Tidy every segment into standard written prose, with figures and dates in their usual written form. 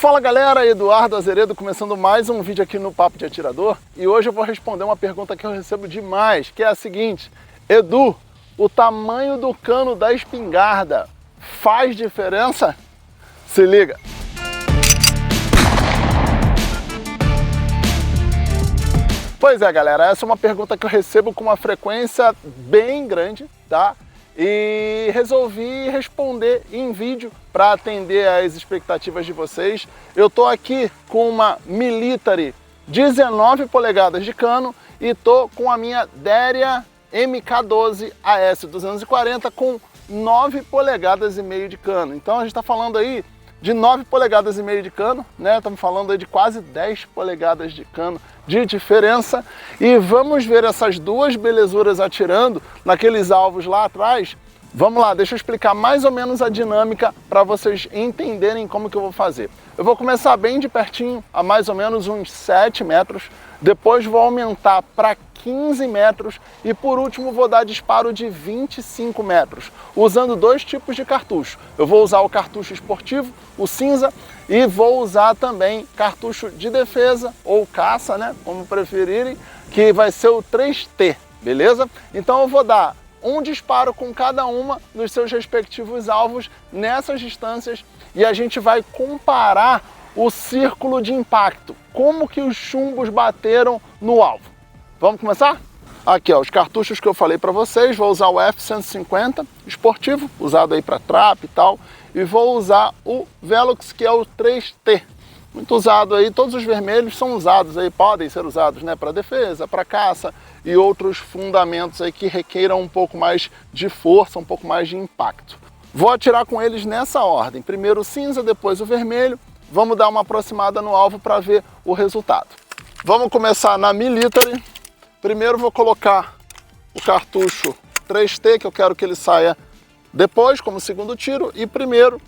Fala galera, Eduardo Azeredo começando mais um vídeo aqui no Papo de Atirador e hoje eu vou responder uma pergunta que eu recebo demais, que é a seguinte: Edu, o tamanho do cano da espingarda faz diferença? Se liga! Pois é galera, essa é uma pergunta que eu recebo com uma frequência bem grande, tá? E resolvi responder em vídeo para atender às expectativas de vocês. Eu tô aqui com uma Military 19 polegadas de cano e tô com a minha Deria MK12 AS240 com 9 polegadas e meio de cano. Então a gente está falando aí de 9 polegadas e meio de cano, né? Estamos falando aí de quase 10 polegadas de cano de diferença. E vamos ver essas duas belezuras atirando naqueles alvos lá atrás. Vamos lá, deixa eu explicar mais ou menos a dinâmica para vocês entenderem como que eu vou fazer. Eu vou começar bem de pertinho, a mais ou menos uns 7 metros. Depois vou aumentar para 15 metros e por último vou dar disparo de 25 metros, usando dois tipos de cartucho. Eu vou usar o cartucho esportivo, o cinza, e vou usar também cartucho de defesa ou caça, né, como preferirem, que vai ser o 3T, beleza? Então eu vou dar um disparo com cada uma nos seus respectivos alvos nessas distâncias e a gente vai comparar o círculo de impacto, como que os chumbos bateram no alvo. Vamos começar? Aqui, ó, os cartuchos que eu falei para vocês. Vou usar o F150 esportivo, usado aí para trap e tal, e vou usar o Velux, que é o 3T, muito usado aí. Todos os vermelhos são usados aí, podem ser usados, né, para defesa, para caça e outros fundamentos aí que requeiram um pouco mais de força, um pouco mais de impacto. Vou atirar com eles nessa ordem: primeiro o cinza, depois o vermelho. Vamos dar uma aproximada no alvo para ver o resultado. Vamos começar na Military. Primeiro vou colocar o cartucho 3T, que eu quero que ele saia depois, como segundo tiro. E primeiro,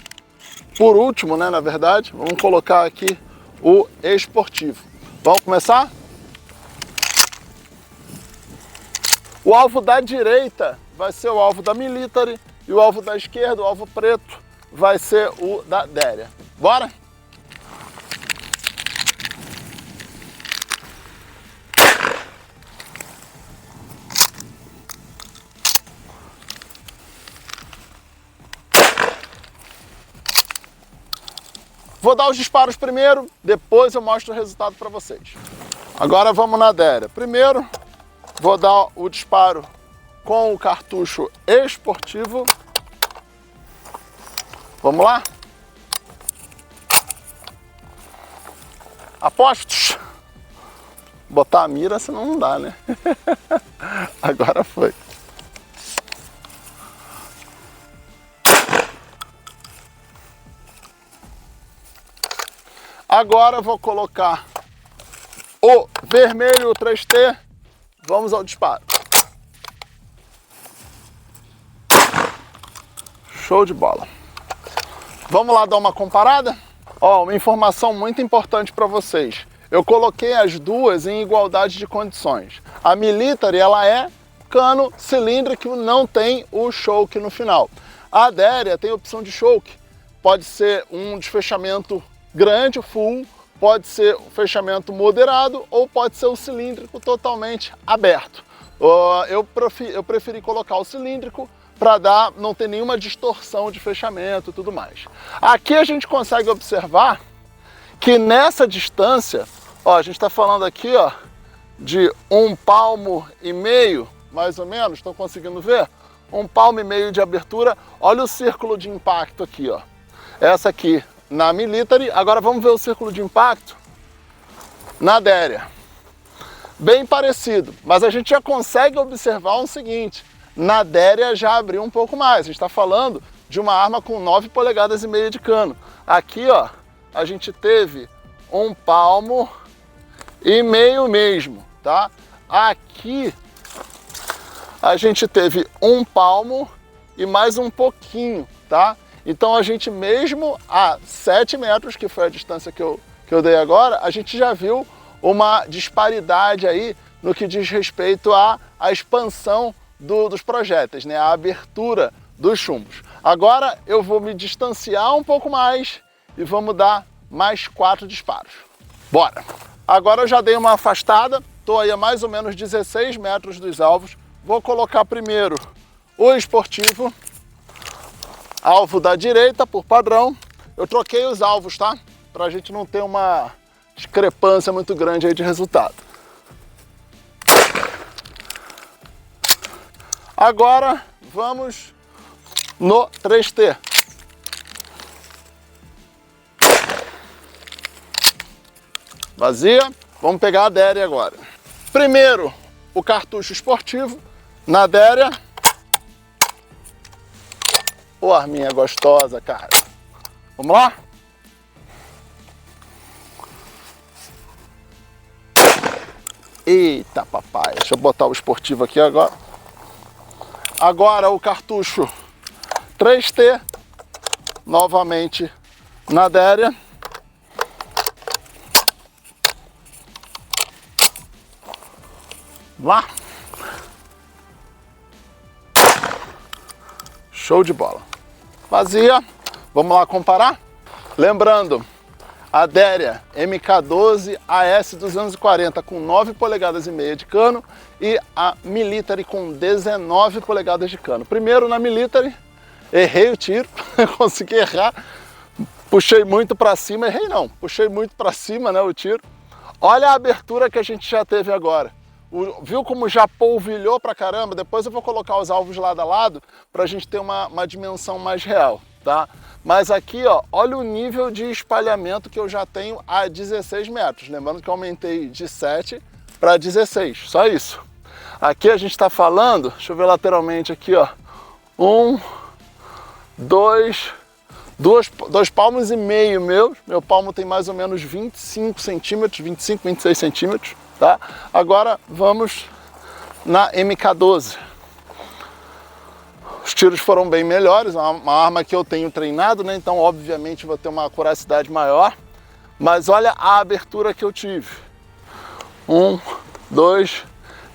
por último, né, na verdade, vamos colocar aqui o esportivo. Vamos começar? O alvo da direita vai ser o alvo da Military e o alvo da esquerda, o alvo preto, vai ser o da Deria. Bora? Vou dar os disparos primeiro, depois eu mostro o resultado para vocês. Agora vamos na Deria. Primeiro, vou dar o disparo com o cartucho esportivo. Vamos lá? Apostos. Botar a mira, senão não dá, né? Agora foi. Agora vou colocar o vermelho, o 3T. Vamos ao disparo. Show de bola. Vamos lá dar uma comparada? Ó, uma informação muito importante para vocês. Eu coloquei as duas em igualdade de condições. A Military, ela é cano cilíndrico, não tem o choke no final. A Deria tem a opção de choke. Pode ser um desfechamento grande, full, pode ser um fechamento moderado ou pode ser o cilíndrico totalmente aberto. Eu preferi colocar o cilíndrico para não ter nenhuma distorção de fechamento e tudo mais. Aqui a gente consegue observar que nessa distância, ó, a gente está falando aqui, ó, de 1,5 palmo, mais ou menos, estão conseguindo ver? 1,5 palmo de abertura. Olha o círculo de impacto aqui, ó. Essa aqui na Military. Agora vamos ver o círculo de impacto na Deria. Bem parecido, mas a gente já consegue observar o seguinte: na Deria já abriu um pouco mais. A gente está falando de uma arma com 9 polegadas e meia de cano. Aqui, ó, a gente teve 1,5 palmo mesmo, tá? Aqui a gente teve 1 palmo e mais um pouquinho, tá? Então a gente, mesmo a 7 metros, que foi a distância que eu dei agora, a gente já viu uma disparidade aí no que diz respeito à expansão dos projéteis, né? A abertura dos chumbos. Agora eu vou me distanciar um pouco mais e vamos dar mais 4 disparos. Bora! Agora eu já dei uma afastada, estou aí a mais ou menos 16 metros dos alvos. Vou colocar primeiro o esportivo, alvo da direita por padrão. Eu troquei os alvos, tá? Pra gente não ter uma discrepância muito grande aí de resultado. Agora vamos no 3T. Vazia. Vamos pegar a adéria agora. Primeiro, o cartucho esportivo na adéria. Pô, arminha gostosa, cara. Vamos lá? Eita, papai. Deixa eu botar o esportivo aqui agora. Agora o cartucho 3T. Novamente na adéria. Lá. Show de bola. Vazia. Vamos lá comparar? Lembrando, a adéria MK12 AS240 com 9 polegadas e meia de cano e a Military com 19 polegadas de cano. Primeiro na Military, errei o tiro, consegui errar, puxei muito para cima, errei não, puxei muito para cima, né, o tiro. Olha a abertura que a gente já teve agora. Viu como já polvilhou pra caramba? Depois eu vou colocar os alvos lado a lado pra gente ter uma dimensão mais real, tá? Mas aqui, ó, olha o nível de espalhamento que eu já tenho a 16 metros. Lembrando que eu aumentei de 7 para 16, só isso. Aqui a gente está falando, deixa eu ver lateralmente aqui, ó. 2 palmos e meio meus. Meu palmo tem mais ou menos 25 centímetros, 25, 26 centímetros, tá? Agora vamos na MK12. Os tiros foram bem melhores, uma arma que eu tenho treinado, né? Então, obviamente, vou ter uma acuracidade maior. Mas olha a abertura que eu tive. 1, 2,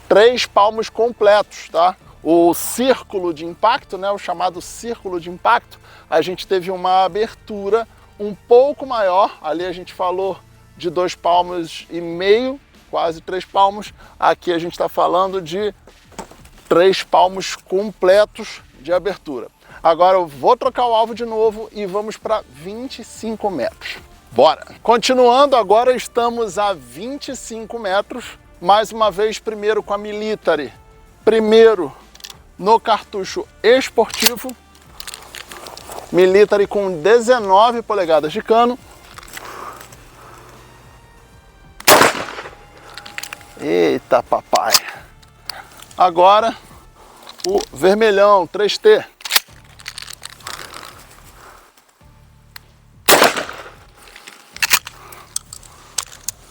3 palmos completos, tá? O círculo de impacto, né? O chamado círculo de impacto, a gente teve uma abertura um pouco maior. Ali a gente falou de 2 palmos e meio, quase 3 palmos. Aqui a gente está falando de 3 palmos completos de abertura. Agora eu vou trocar o alvo de novo e vamos para 25 metros. Bora! Continuando, agora estamos a 25 metros. Mais uma vez, primeiro com a Military. Primeiro no cartucho esportivo. Military com 19 polegadas de cano. Eita, papai! Agora o vermelhão 3T.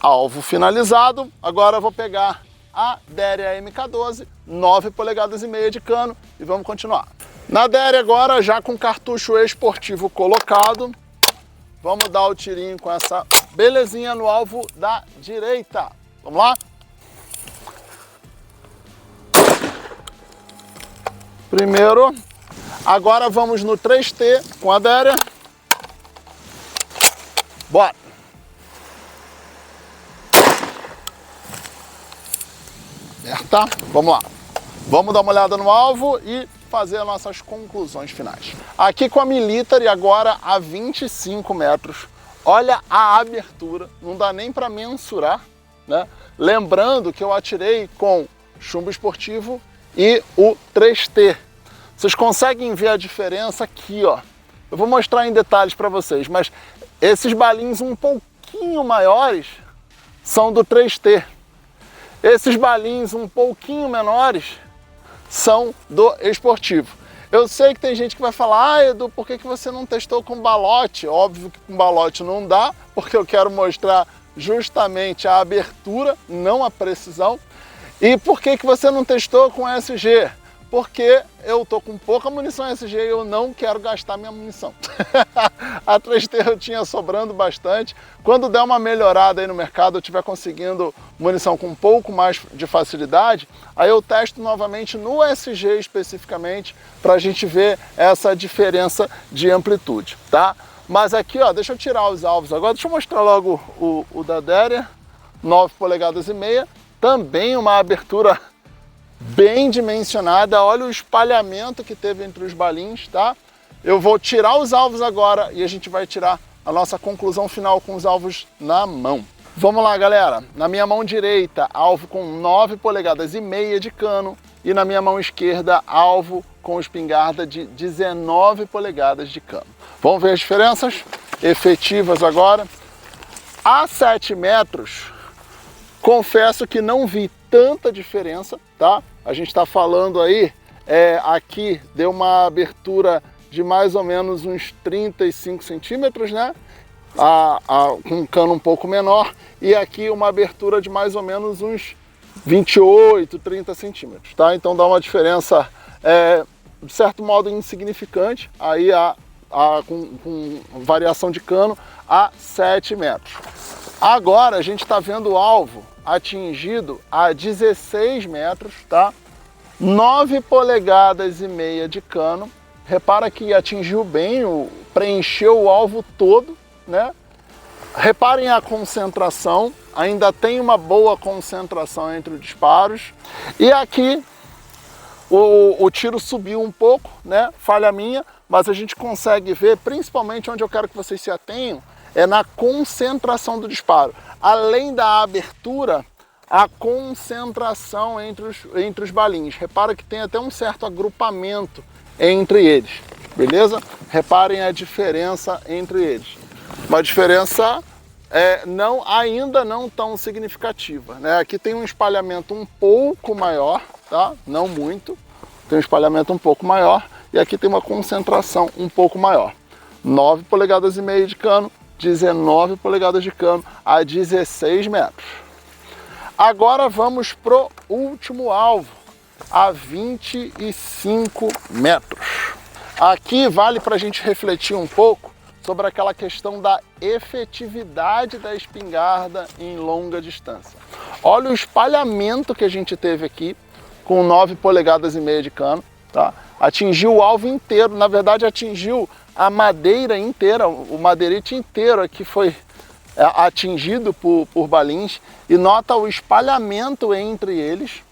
Alvo finalizado. Agora eu vou pegar a Déria MK12, 9 polegadas e meia de cano e vamos continuar. Na Déria agora, já com cartucho esportivo colocado, vamos dar o tirinho com essa belezinha no alvo da direita. Vamos lá? Primeiro, agora vamos no 3T com a Déria. Bora! Aperta, vamos lá. Vamos dar uma olhada no alvo e fazer as nossas conclusões finais. Aqui com a Military agora a 25 metros. Olha a abertura, não dá nem para mensurar, né? Lembrando que eu atirei com chumbo esportivo e o 3T. Vocês conseguem ver a diferença aqui, ó. Eu vou mostrar em detalhes para vocês, mas esses balins um pouquinho maiores são do 3T. Esses balins um pouquinho menores são do esportivo. Eu sei que tem gente que vai falar, ah, Edu, por que você não testou com balote? Óbvio que com balote não dá, porque eu quero mostrar justamente a abertura, não a precisão. E por que você não testou com SG? Porque eu tô com pouca munição SG e eu não quero gastar minha munição. A 3T eu tinha sobrando bastante. Quando der uma melhorada aí no mercado, eu estiver conseguindo munição com um pouco mais de facilidade, aí eu testo novamente no SG especificamente, para a gente ver essa diferença de amplitude, tá? Mas aqui, ó, deixa eu tirar os alvos agora, deixa eu mostrar logo o da Deria, 9 polegadas e meia, também uma abertura bem dimensionada, olha o espalhamento que teve entre os balins, tá? Eu vou tirar os alvos agora e a gente vai tirar a nossa conclusão final com os alvos na mão. Vamos lá, galera. Na minha mão direita, alvo com 9 polegadas e meia de cano e na minha mão esquerda, alvo com espingarda de 19 polegadas de cano. Vamos ver as diferenças efetivas agora. A 7 metros, confesso que não vi tanta diferença, tá? A gente está falando aí, aqui deu uma abertura de mais ou menos uns 35 centímetros, né? Com um cano um pouco menor, e aqui uma abertura de mais ou menos uns 28, 30 centímetros, tá? Então dá uma diferença, de certo modo, insignificante, aí com variação de cano a 7 metros. Agora a gente está vendo o alvo atingido a 16 metros, tá? 9 polegadas e meia de cano. Repara que atingiu bem, preencheu o alvo todo, né? Reparem a concentração, ainda tem uma boa concentração entre os disparos. E aqui o tiro subiu um pouco, né? Falha minha, mas a gente consegue ver, principalmente onde eu quero que vocês se atenham, é na concentração do disparo. Além da abertura, a concentração entre os balins. Repara que tem até um certo agrupamento entre eles, beleza? Reparem a diferença entre eles. Uma diferença ainda não tão significativa, né? Aqui tem um espalhamento um pouco maior, tá? Não muito, tem um espalhamento um pouco maior, e aqui tem uma concentração um pouco maior. 9 polegadas e meia de cano, 19 polegadas de cano a 16 metros. Agora vamos pro último alvo, a 25 metros. Aqui vale para a gente refletir um pouco sobre aquela questão da efetividade da espingarda em longa distância. Olha o espalhamento que a gente teve aqui com 9 polegadas e meia de cano, tá? Atingiu o alvo inteiro, na verdade atingiu a madeira inteira, o madeirite inteiro aqui foi atingido por balins, e nota o espalhamento entre eles,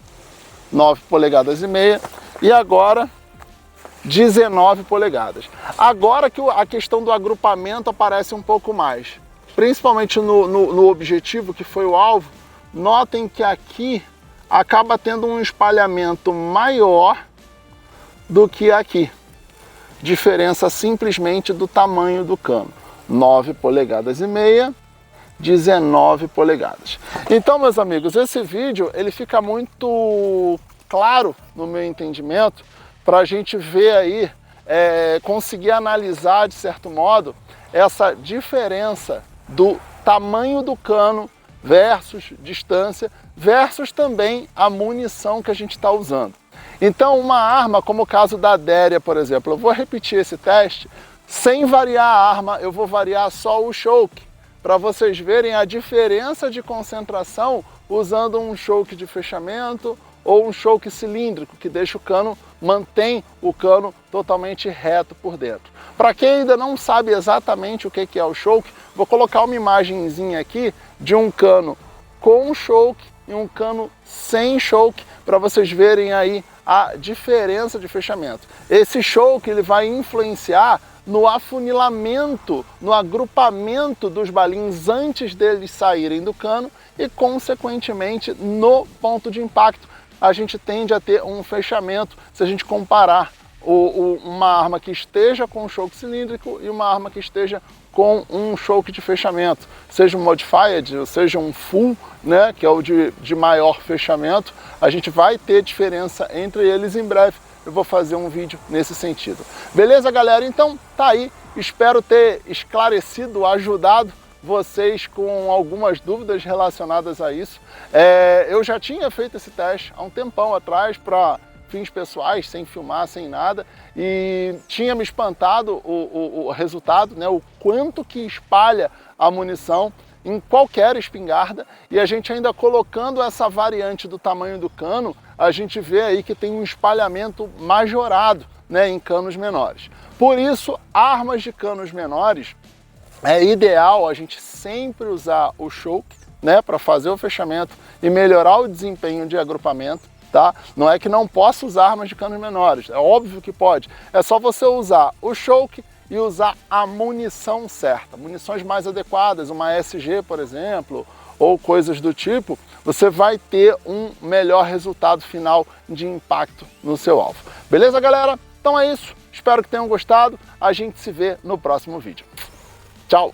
9 polegadas e meia, e agora 19 polegadas. Agora que a questão do agrupamento aparece um pouco mais, principalmente no objetivo, que foi o alvo, notem que aqui acaba tendo um espalhamento maior do que aqui. Diferença simplesmente do tamanho do cano. 9 polegadas e meia, 19 polegadas. Então, meus amigos, esse vídeo ele fica muito claro no meu entendimento para a gente ver aí, conseguir analisar de certo modo essa diferença do tamanho do cano versus distância, versus também a munição que a gente está usando. Então, uma arma, como o caso da Deria, por exemplo, eu vou repetir esse teste, sem variar a arma, eu vou variar só o choke, para vocês verem a diferença de concentração usando um choke de fechamento ou um choke cilíndrico, que deixa mantém o cano totalmente reto por dentro. Para quem ainda não sabe exatamente o que é o choke, vou colocar uma imagenzinha aqui de um cano com choke e um cano sem choke, para vocês verem aí a diferença de fechamento. Esse choke ele vai influenciar no afunilamento, no agrupamento dos balins antes deles saírem do cano e, consequentemente, no ponto de impacto. A gente tende a ter um fechamento se a gente comparar uma arma que esteja com um choke cilíndrico e uma arma que esteja com um choke de fechamento, seja um modified, ou seja um full, né, que é o de maior fechamento. A gente vai ter diferença entre eles em breve. Eu vou fazer um vídeo nesse sentido. Beleza, galera? Então tá aí. Espero ter esclarecido, ajudado vocês com algumas dúvidas relacionadas a isso. Eu já tinha feito esse teste há um tempão atrás para fins pessoais, sem filmar, sem nada, e tinha me espantado o resultado, né, o quanto que espalha a munição em qualquer espingarda, e a gente ainda colocando essa variante do tamanho do cano, a gente vê aí que tem um espalhamento majorado, né, em canos menores. Por isso, armas de canos menores, é ideal a gente sempre usar o choke, né, para fazer o fechamento e melhorar o desempenho de agrupamento, tá? Não é que não possa usar armas de canos menores, é óbvio que pode. É só você usar o choke e usar a munição certa, munições mais adequadas, uma SG, por exemplo, ou coisas do tipo, você vai ter um melhor resultado final de impacto no seu alvo. Beleza, galera? Então é isso. Espero que tenham gostado. A gente se vê no próximo vídeo. Tchau!